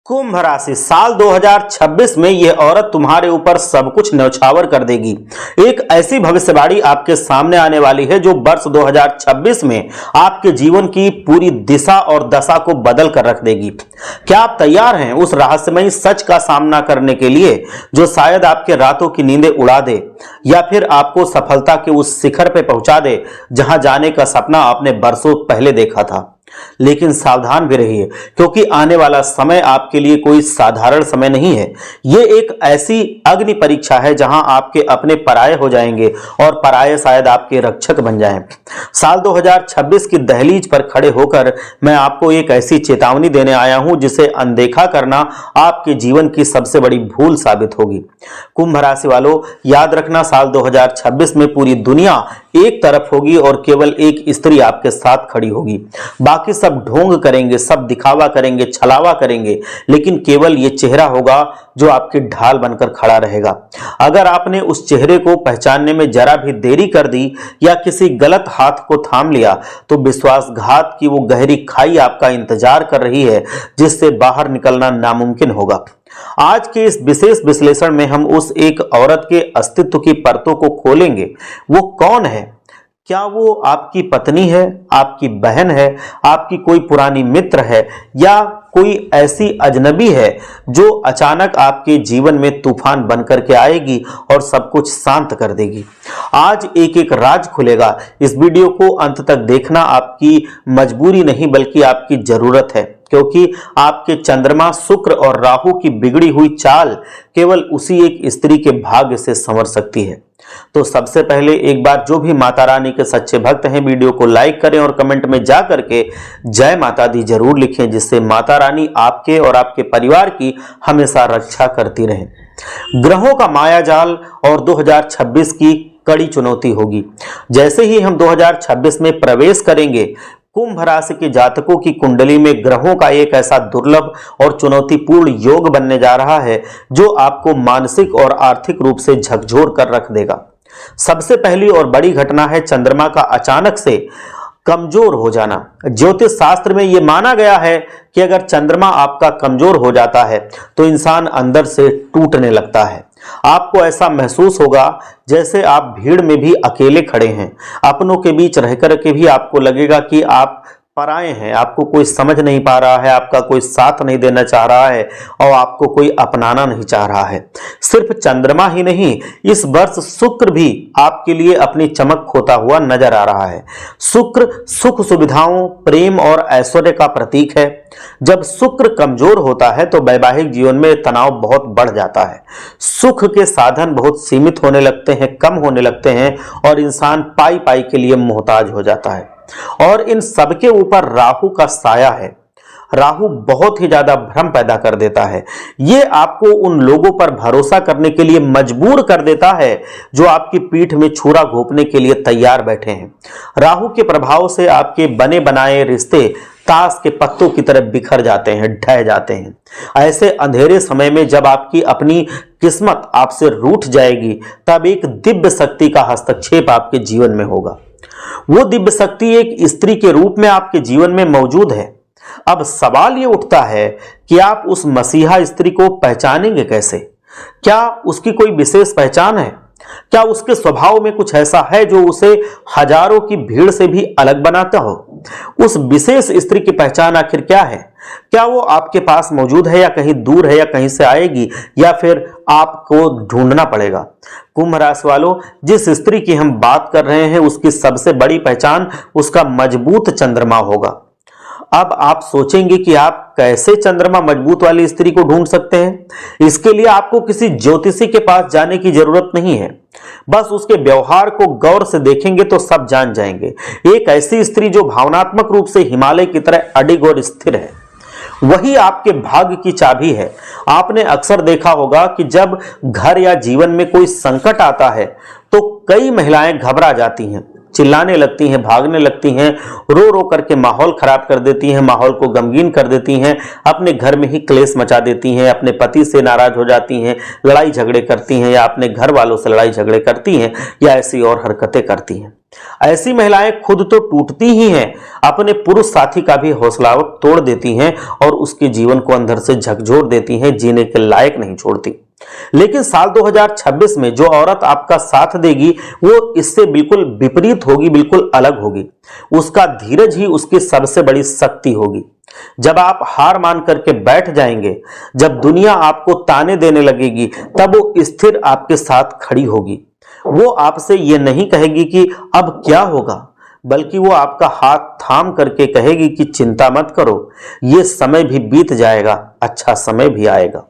कुंभ राशि साल 2026 में यह औरत तुम्हारे ऊपर सब कुछ न्यौछावर कर देगी। एक ऐसी भविष्यवाणी आपके सामने आने वाली है जो वर्ष 2026 में आपके जीवन की पूरी दिशा और दशा को बदल कर रख देगी। क्या आप तैयार हैं उस रहस्यमयी सच का सामना करने के लिए जो शायद आपके रातों की नींदें उड़ा दे या फिर आपको सफलता के उस शिखर पर पहुंचा दे जहां जाने का सपना आपने बरसों पहले देखा था। लेकिन सावधान भी रहिए, क्योंकि आने वाला समय आपके लिए कोई साधारण समय नहीं है। यह एक ऐसी अग्नि परीक्षा है जहां आपके अपने पराये हो जाएंगे और पराये शायद आपके रक्षक बन जाएं। साल 2026 की दहलीज पर खड़े होकर मैं आपको एक ऐसी चेतावनी देने आया हूं जिसे अनदेखा करना आपके जीवन की सबसे बड़ी भूल साबित होगी। कुंभ राशि वालों, याद रखना, साल 2026 में पूरी दुनिया एक तरफ होगी और केवल एक स्त्री आपके साथ खड़ी होगी। बाकी सब ढोंग करेंगे, सब दिखावा करेंगे, छलावा करेंगे, लेकिन केवल ये चेहरा होगा जो आपकी ढाल बनकर खड़ा रहेगा। अगर आपने उस चेहरे को पहचानने में जरा भी देरी कर दी या किसी गलत हाथ को थाम लिया तो विश्वासघात की वो गहरी खाई आपका इंतजार कर रही है जिससे बाहर निकलना नामुमकिन होगा। आज के इस विशेष विश्लेषण में हम उस एक औरत के अस्तित्व की परतों को खोलेंगे। वो कौन है? क्या वो आपकी पत्नी है, आपकी बहन है, आपकी कोई पुरानी मित्र है या कोई ऐसी अजनबी है जो अचानक आपके जीवन में तूफान बनकर के आएगी और सब कुछ शांत कर देगी? आज एक एक राज खुलेगा। इस वीडियो को अंत तक देखना आपकी मजबूरी नहीं बल्कि आपकी जरूरत है, क्योंकि आपके चंद्रमा, शुक्र और राहु की बिगड़ी हुई चाल केवल उसी एक स्त्री के भाग्य से संवर सकती है। तो सबसे पहले एक बार जो भी माता रानी के सच्चे भक्त हैं वीडियो को लाइक करें और कमेंट में जा करके जय माता दी जरूर लिखें, जिससे माता रानी आपके और आपके परिवार की हमेशा रक्षा करती रहे। ग्रहों का मायाजाल और 2026 की कड़ी चुनौती होगी। जैसे ही हम 2026 में प्रवेश करेंगे, कुंभ राशि के जातकों की कुंडली में ग्रहों का एक ऐसा दुर्लभ और चुनौतीपूर्ण योग बनने जा रहा है जो आपको मानसिक और आर्थिक रूप से झकझोर कर रख देगा। सबसे पहली और बड़ी घटना है चंद्रमा का अचानक से कमजोर हो जाना। ज्योतिष शास्त्र में यह माना गया है कि अगर चंद्रमा आपका कमजोर हो जाता है तो इंसान अंदर से टूटने लगता है। आपको ऐसा महसूस होगा जैसे आप भीड़ में भी अकेले खड़े हैं। अपनों के बीच रहकर के भी आपको लगेगा कि आप पराए हैं, आपको कोई समझ नहीं पा रहा है, आपका कोई साथ नहीं देना चाह रहा है और आपको कोई अपनाना नहीं चाह रहा है। सिर्फ चंद्रमा ही नहीं, इस वर्ष शुक्र भी आपके लिए अपनी चमक खोता हुआ नजर आ रहा है। शुक्र सुख सुविधाओं, प्रेम और ऐश्वर्य का प्रतीक है। जब शुक्र कमजोर होता है तो वैवाहिक जीवन में तनाव बहुत बढ़ जाता है। सुख के साधन बहुत सीमित होने लगते हैं, कम होने लगते हैं और इंसान पाई पाई के लिए मोहताज हो जाता है। और इन सबके ऊपर राहु का साया है। राहु बहुत ही ज्यादा भ्रम पैदा कर देता है। यह आपको उन लोगों पर भरोसा करने के लिए मजबूर कर देता है जो आपकी पीठ में छुरा घोंपने के लिए तैयार बैठे हैं। राहु के प्रभाव से आपके बने बनाए रिश्ते ताश के पत्तों की तरह बिखर जाते हैं, ढह जाते हैं। ऐसे अंधेरे समय में जब आपकी अपनी किस्मत आपसे रूठ जाएगी, तब एक दिव्य शक्ति का हस्तक्षेप आपके जीवन में होगा। वो दिव्य शक्ति एक स्त्री के रूप में आपके जीवन में मौजूद है। अब सवाल ये उठता है कि आप उस मसीहा स्त्री को पहचानेंगे कैसे? क्या उसकी कोई विशेष पहचान है? क्या उसके स्वभाव में कुछ ऐसा है जो उसे हजारों की भीड़ से भी अलग बनाता हो? उस विशेष स्त्री की पहचान आखिर क्या है? क्या वो आपके पास मौजूद है या कहीं दूर है या कहीं से आएगी या फिर आपको ढूंढना पड़ेगा? कुंभ राशि वालों, जिस स्त्री की हम बात कर रहे हैं उसकी सबसे बड़ी पहचान उसका मजबूत चंद्रमा होगा। अब आप सोचेंगे कि आप कैसे चंद्रमा मजबूत वाली स्त्री को ढूंढ सकते हैं? इसके लिए आपको किसी ज्योतिषी के पास जाने की जरूरत नहीं है। बस उसके व्यवहार को गौर से देखेंगे तो सब जान जाएंगे। एक ऐसी स्त्री जो भावनात्मक रूप से हिमालय की तरह अडिग और स्थिर है, वही आपके भाग्य की चाबी है। आपने अक्सर देखा होगा कि जब घर या जीवन में कोई संकट आता है तो कई महिलाएं घबरा जाती हैं, चिल्लाने लगती हैं, भागने लगती हैं, रो रो करके माहौल खराब कर देती हैं, माहौल को गमगीन कर देती हैं, अपने घर में ही क्लेश मचा देती हैं, अपने पति से नाराज हो जाती हैं, लड़ाई झगड़े करती हैं या अपने घर वालों से लड़ाई झगड़े करती हैं या ऐसी और हरकतें करती हैं। ऐसी महिलाएं खुद तो टूटती ही हैं, अपने पुरुष साथी का भी हौसला तोड़ देती हैं और उसके जीवन को अंदर से झकझोर देती हैं, जीने के लायक नहीं छोड़ती। लेकिन साल 2026 में जो औरत आपका साथ देगी वो इससे बिल्कुल विपरीत होगी, बिल्कुल अलग होगी। उसका धीरज ही उसकी सबसे बड़ी शक्ति होगी। जब आप हार मान करके बैठ जाएंगे, जब दुनिया आपको ताने देने लगेगी, तब वो स्थिर आपके साथ खड़ी होगी। वो आपसे ये नहीं कहेगी कि अब क्या होगा, बल्कि वो आपका हाथ थाम करके कहेगी कि चिंता मत करो, ये समय भी बीत जाएगा, अच्छा समय भी आएगा।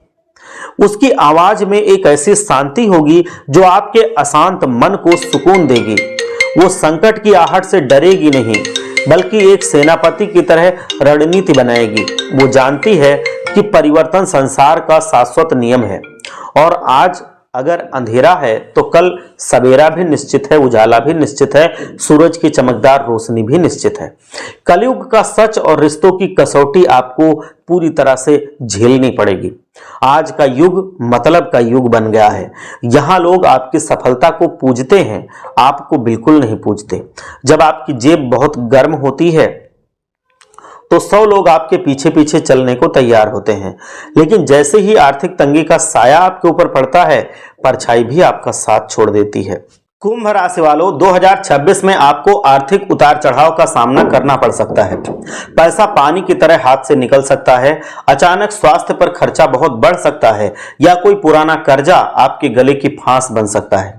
उसकी आवाज में एक ऐसी शांति होगी जो आपके अशांत मन को सुकून देगी। वो संकट की आहट से डरेगी नहीं, बल्कि एक सेनापति की तरह रणनीति बनाएगी। वो जानती है कि परिवर्तन संसार का शाश्वत नियम है और आज अगर अंधेरा है तो कल सवेरा भी निश्चित है, उजाला भी निश्चित है, सूरज की चमकदार रोशनी भी निश्चित है। कलयुग का सच और रिश्तों की कसौटी आपको पूरी तरह से झेलनी पड़ेगी। आज का युग मतलब का युग बन गया है। यहाँ लोग आपकी सफलता को पूजते हैं, आपको बिल्कुल नहीं पूजते। जब आपकी जेब बहुत गर्म होती है तो 100 लोग आपके पीछे पीछे चलने को तैयार होते हैं, लेकिन जैसे ही आर्थिक तंगी का साया आपके ऊपर पड़ता है, परछाई भी आपका साथ छोड़ देती है। कुंभ राशि वालों, 2026 में आपको आर्थिक उतार चढ़ाव का सामना करना पड़ सकता है। पैसा पानी की तरह हाथ से निकल सकता है, अचानक स्वास्थ्य पर खर्चा बहुत बढ़ सकता है या कोई पुराना कर्जा आपके गले की फांस बन सकता है।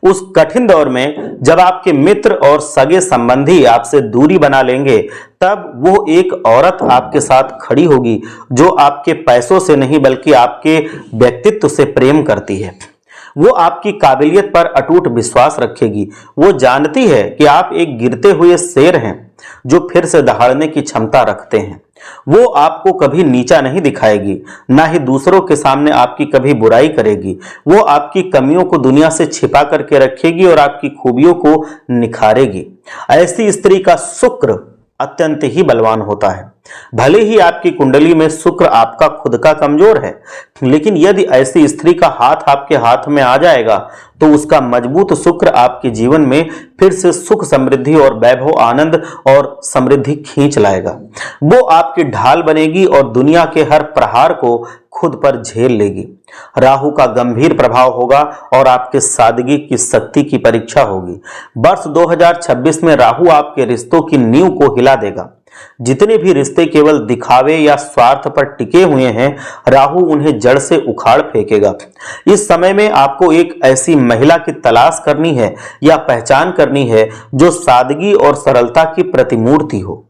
उस कठिन दौर में जब आपके मित्र और सगे संबंधी आपसे दूरी बना लेंगे, तब वो एक औरत आपके साथ खड़ी होगी जो आपके पैसों से नहीं बल्कि आपके व्यक्तित्व से प्रेम करती है। वो आपकी काबिलियत पर अटूट विश्वास रखेगी। वो जानती है कि आप एक गिरते हुए शेर हैं जो फिर से दहाड़ने की क्षमता रखते हैं। वो आपको कभी नीचा नहीं दिखाएगी, ना ही दूसरों के सामने आपकी कभी बुराई करेगी। वो आपकी कमियों को दुनिया से छिपा करके रखेगी और आपकी खूबियों को निखारेगी। ऐसी स्त्री का शुक्र अत्यंत ही बलवान होता है। भले ही आपकी कुंडली में शुक्र आपका खुद का कमजोर है, लेकिन यदि ऐसी स्त्री का हाथ आपके हाथ में आ जाएगा तो उसका मजबूत शुक्र आपके जीवन में फिर से सुख, समृद्धि और वैभव, आनंद और समृद्धि खींच लाएगा। वो आपकी ढाल बनेगी और दुनिया के हर प्रहार को खुद पर झेल लेगी। राहु का गंभीर प्रभाव होगा और आपके सादगी की शक्ति की परीक्षा होगी। वर्ष 2026 में राहु आपके रिश्तों की नींव को हिला देगा। जितने भी रिश्ते केवल दिखावे या स्वार्थ पर टिके हुए हैं, राहु उन्हें जड़ से उखाड़ फेंकेगा। इस समय में आपको एक ऐसी महिला की तलाश करनी है या पहचान करनी है जो सादगी और सरलता की प्रतिमूर्ति हो।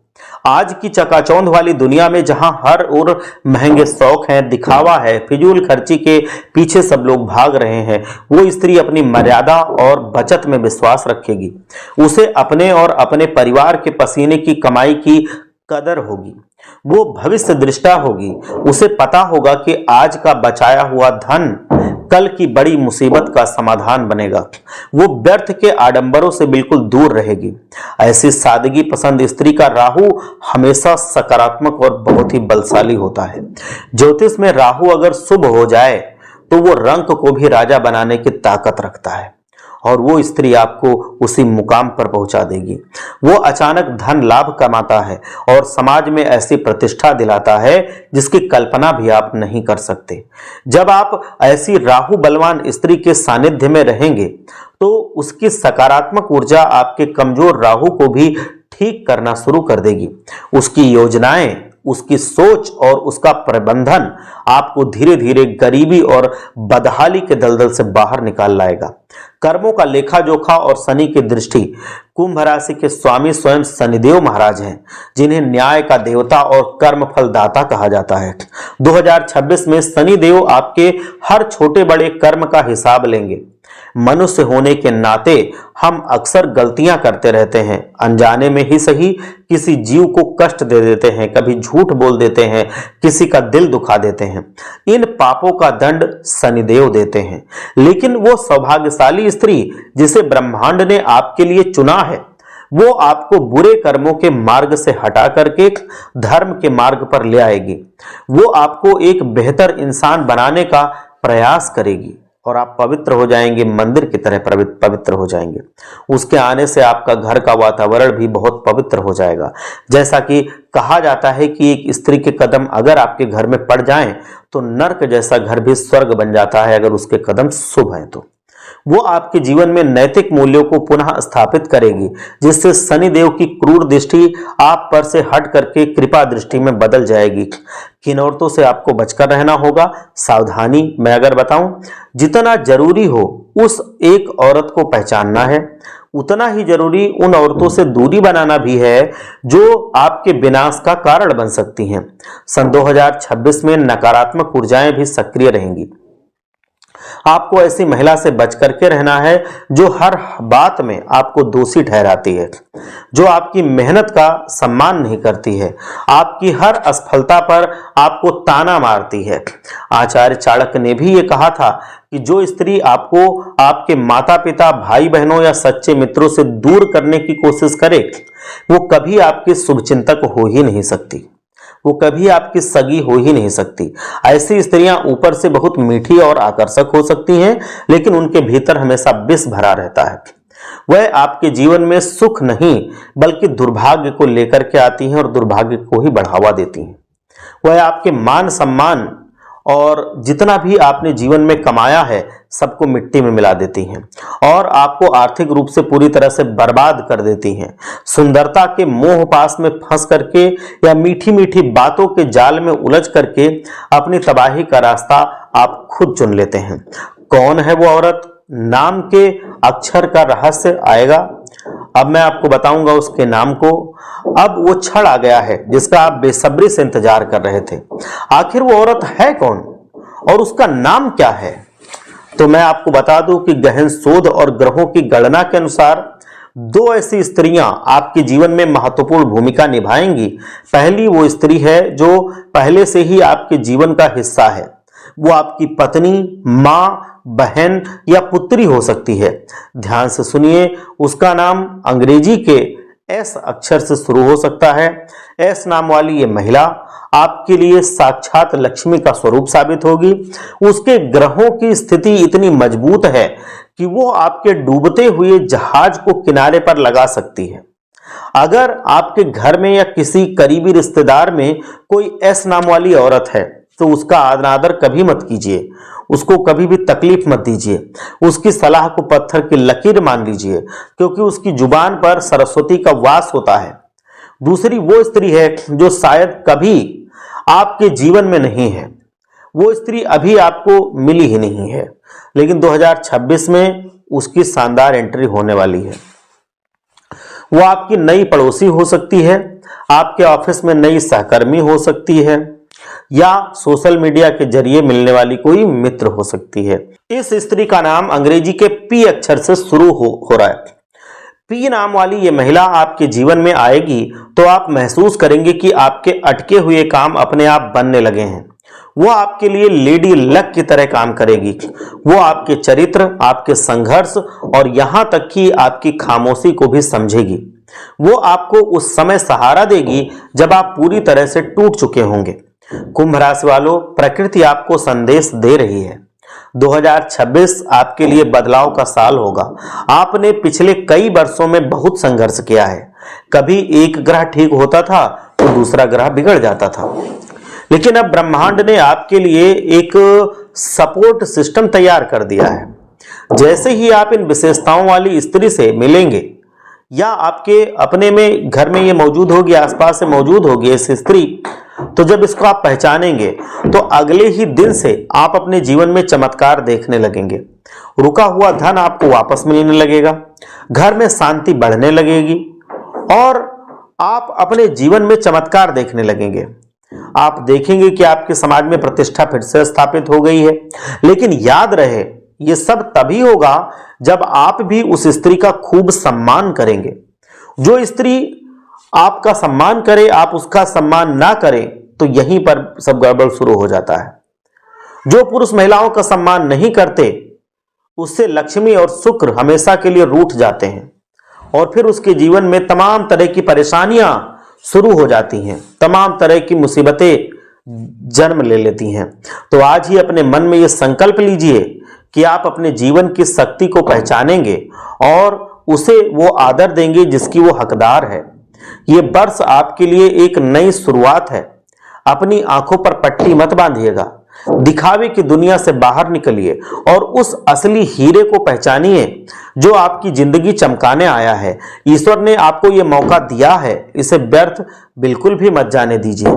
आज की चकाचौंध वाली दुनिया में जहां हर ओर महंगे शौक हैं, दिखावा है, फिजूल खर्ची के पीछे सब लोग भाग रहे हैं, वो स्त्री अपनी मर्यादा और बचत में विश्वास रखेगी। उसे अपने और अपने परिवार के पसीने की कमाई की कदर होगी। वो भविष्य दृष्टा होगी। उसे पता होगा कि आज का बचाया हुआ धन कल की बड़ी मुसीबत का समाधान बनेगा। वो व्यर्थ के आडंबरों से बिल्कुल दूर रहेगी। ऐसी सादगी पसंद स्त्री का राहु हमेशा सकारात्मक और बहुत ही बलशाली होता है। ज्योतिष में राहु अगर शुभ हो जाए तो वो रंक को भी राजा बनाने की ताकत रखता है और वो स्त्री आपको उसी मुकाम पर पहुंचा देगी। वो अचानक धन लाभ कमाता है और समाज में ऐसी प्रतिष्ठा दिलाता है जिसकी कल्पना भी आप नहीं कर सकते। जब आप ऐसी राहु बलवान स्त्री के सानिध्य में रहेंगे तो उसकी सकारात्मक ऊर्जा आपके कमजोर राहु को भी ठीक करना शुरू कर देगी। उसकी योजनाएं, उसकी सोच और उसका प्रबंधन आपको धीरे धीरे गरीबी और बदहाली के दलदल से बाहर निकाल लाएगा। कर्मों का लेखा जोखा और शनि की दृष्टि। कुंभ राशि के स्वामी स्वयं शनिदेव महाराज हैं, जिन्हें न्याय का देवता और कर्म फलदाता कहा जाता है। 2026 में शनिदेव आपके हर छोटे बड़े कर्म का हिसाब लेंगे। मनुष्य होने के नाते हम अक्सर गलतियां करते रहते हैं, अनजाने में ही सही किसी जीव को कष्ट दे देते हैं, कभी झूठ बोल देते हैं, किसी का दिल दुखा देते हैं। इन पापों का दंड शनिदेव देते हैं, लेकिन वो सौभाग्यशाली स्त्री जिसे ब्रह्मांड ने आपके लिए चुना है, वो आपको बुरे कर्मों के मार्ग से हटा करके धर्म के मार्ग पर ले आएगी। वो आपको एक बेहतर इंसान बनाने का प्रयास करेगी। और आप पवित्र हो जाएंगे, मंदिर की तरह पवित्र हो जाएंगे। उसके आने से आपका घर का वातावरण भी बहुत पवित्र हो जाएगा। जैसा कि कहा जाता है कि एक स्त्री के कदम अगर आपके घर में पड़ जाएं तो नर्क जैसा घर भी स्वर्ग बन जाता है, अगर उसके कदम शुभ हैं तो। वो आपके जीवन में नैतिक मूल्यों को पुनः स्थापित करेगी, जिससे शनिदेव की क्रूर दृष्टि आप पर से हट करके कृपा दृष्टि में बदल जाएगी। किन औरतों से आपको बचकर रहना होगा, सावधानी मैं अगर बताऊं, जितना जरूरी हो उस एक औरत को पहचानना है, उतना ही जरूरी उन औरतों से दूरी बनाना भी है जो आपके विनाश का कारण बन सकती हैं। सन 2026 में नकारात्मक ऊर्जाएं भी सक्रिय रहेंगी। आपको ऐसी महिला से बच करके रहना है जो हर बात में आपको दोषी ठहराती है, जो आपकी मेहनत का सम्मान नहीं करती है, आपकी हर असफलता पर आपको ताना मारती है। आचार्य चाणक्य ने भी ये कहा था कि जो स्त्री आपको आपके माता पिता, भाई बहनों या सच्चे मित्रों से दूर करने की कोशिश करे, वो कभी आपकी शुभचिंतक हो ही नहीं सकती, वो कभी आपकी सगी हो ही नहीं सकती। ऐसी स्त्रियां ऊपर से बहुत मीठी और आकर्षक हो सकती हैं, लेकिन उनके भीतर हमेशा विष भरा रहता है। वह आपके जीवन में सुख नहीं बल्कि दुर्भाग्य को लेकर के आती हैं और दुर्भाग्य को ही बढ़ावा देती हैं। वह आपके मान सम्मान और जितना भी आपने जीवन में कमाया है सबको मिट्टी में मिला देती हैं और आपको आर्थिक रूप से पूरी तरह से बर्बाद कर देती हैं। सुंदरता के मोह पास में फंस करके या मीठी मीठी बातों के जाल में उलझ करके अपनी तबाही का रास्ता आप खुद चुन लेते हैं। कौन है वो औरत? नाम के अक्षर का रहस्य आएगा, अब मैं आपको बताऊंगा उसके नाम को। अब वो क्षण आ गया है जिसका आप बेसब्री से इंतजार कर रहे थे। आखिर वो औरत है कौन और उसका नाम क्या है? तो मैं आपको बता दूं कि गहन शोध और ग्रहों की गणना के अनुसार दो ऐसी स्त्रियां आपके जीवन में महत्वपूर्ण भूमिका निभाएंगी। पहली वो स्त्री है जो पहले से ही आपके जीवन का हिस्सा है। वो आपकी पत्नी, मां, बहन या पुत्री हो सकती है। ध्यान से सुनिए, उसका नाम अंग्रेजी के एस अक्षर से शुरू हो सकता है। एस नाम वाली ये महिला आपके लिए साक्षात लक्ष्मी का स्वरूप साबित होगी। उसके ग्रहों की स्थिति इतनी मजबूत है कि वो आपके डूबते हुए जहाज को किनारे पर लगा सकती है। अगर आपके घर में या किसी करीबी रिश्तेदार में कोई एस नाम वाली औरत है तो उसका अनादर कभी मत कीजिए, उसको कभी भी तकलीफ मत दीजिए, उसकी सलाह को पत्थर की लकीर मान लीजिए, क्योंकि उसकी जुबान पर सरस्वती का वास होता है। दूसरी वो स्त्री है जो शायद कभी आपके जीवन में नहीं है, वो स्त्री अभी आपको मिली ही नहीं है, लेकिन 2026 में उसकी शानदार एंट्री होने वाली है। वो आपकी नई पड़ोसी हो सकती है, आपके ऑफिस में नई सहकर्मी हो सकती है या सोशल मीडिया के जरिए मिलने वाली कोई मित्र हो सकती है। इस स्त्री का नाम अंग्रेजी के पी अक्षर से शुरू हो रहा है। पी नाम वाली ये महिला आपके जीवन में आएगी तो आप महसूस करेंगे कि आपके अटके हुए काम अपने आप बनने लगे हैं। वो आपके लिए लेडी लक की तरह काम करेगी। वो आपके चरित्र, आपके संघर्ष और यहां तक कि आपकी खामोशी को भी समझेगी। वो आपको उस समय सहारा देगी जब आप पूरी तरह से टूट चुके होंगे। कुंभ राशि वालों, प्रकृति आपको संदेश दे रही है। 2026 आपके लिए बदलाव का साल होगा। आपने पिछले कई वर्षों में बहुत संघर्ष किया है। कभी एक ग्रह ठीक होता था तो दूसरा ग्रह बिगड़ जाता था, लेकिन अब ब्रह्मांड ने आपके लिए एक सपोर्ट सिस्टम तैयार कर दिया है। जैसे ही आप इन विशेषताओं वाली स्त्री से मिलेंगे या आपके अपने में घर में ये मौजूद होगी, आसपास से मौजूद होगी ऐसी स्त्री, तो जब इसको आप पहचानेंगे तो अगले ही दिन से आप अपने जीवन में चमत्कार देखने लगेंगे। रुका हुआ धन आपको वापस मिलने लगेगा, घर में शांति बढ़ने लगेगी और आप अपने जीवन में चमत्कार देखने लगेंगे। आप देखेंगे कि आपके समाज में प्रतिष्ठा फिर से स्थापित हो गई है। लेकिन याद रहे, ये सब तभी होगा जब आप भी उस स्त्री का खूब सम्मान करेंगे। जो स्त्री आपका सम्मान करे, आप उसका सम्मान ना करें तो यहीं पर सब गड़बड़ शुरू हो जाता है। जो पुरुष महिलाओं का सम्मान नहीं करते उससे लक्ष्मी और शुक्र हमेशा के लिए रूठ जाते हैं और फिर उसके जीवन में तमाम तरह की परेशानियां शुरू हो जाती हैं, तमाम तरह की मुसीबतें जन्म ले लेती हैं। तो आज ही अपने मन में यह संकल्प लीजिए कि आप अपने जीवन की शक्ति को पहचानेंगे और उसे वो आदर देंगे जिसकी वो हकदार है। ये वर्ष आपके लिए एक नई शुरुआत है। अपनी आंखों पर पट्टी मत बांधिएगा, दिखावे की दुनिया से बाहर निकलिए और उस असली हीरे को पहचानिए जो आपकी जिंदगी चमकाने आया है। ईश्वर ने आपको यह मौका दिया है, इसे व्यर्थ बिल्कुल भी मत जाने दीजिए।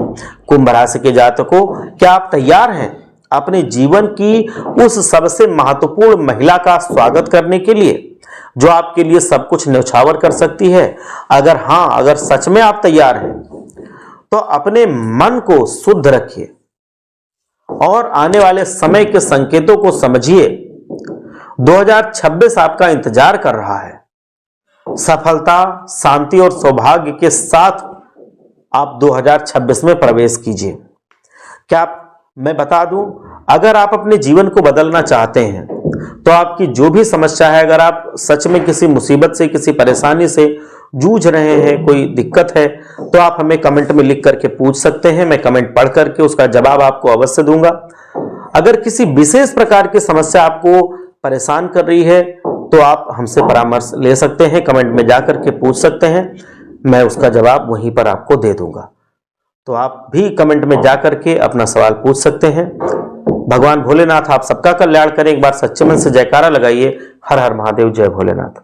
कुंभ राशि के जातकों, क्या आप तैयार हैं अपने जीवन की उस सबसे महत्वपूर्ण महिला का स्वागत करने के लिए जो आपके लिए सब कुछ न्यौछावर कर सकती है? अगर हां, अगर सच में आप तैयार हैं तो अपने मन को शुद्ध रखिए और आने वाले समय के संकेतों को समझिए। 2026 आपका इंतजार कर रहा है। सफलता, शांति और सौभाग्य के साथ आप 2026 में प्रवेश कीजिए। क्या मैं बता दूं, अगर आप अपने जीवन को बदलना चाहते हैं तो आपकी जो भी समस्या है, अगर आप सच में किसी मुसीबत से, किसी परेशानी से जूझ रहे हैं, कोई दिक्कत है, तो आप हमें कमेंट में लिख करके पूछ सकते हैं। मैं कमेंट पढ़ करके उसका जवाब आपको अवश्य दूंगा। अगर किसी विशेष प्रकार की समस्या आपको परेशान कर रही है तो आप हमसे परामर्श ले सकते हैं, कमेंट में जाकर के पूछ सकते हैं, मैं उसका जवाब वहीं पर आपको दे दूंगा। तो आप भी कमेंट में जाकर के अपना सवाल पूछ सकते हैं। भगवान भोलेनाथ आप सबका कल्याण करें। एक बार सच्चे मन से जयकारा लगाइए। हर हर महादेव, जय भोलेनाथ।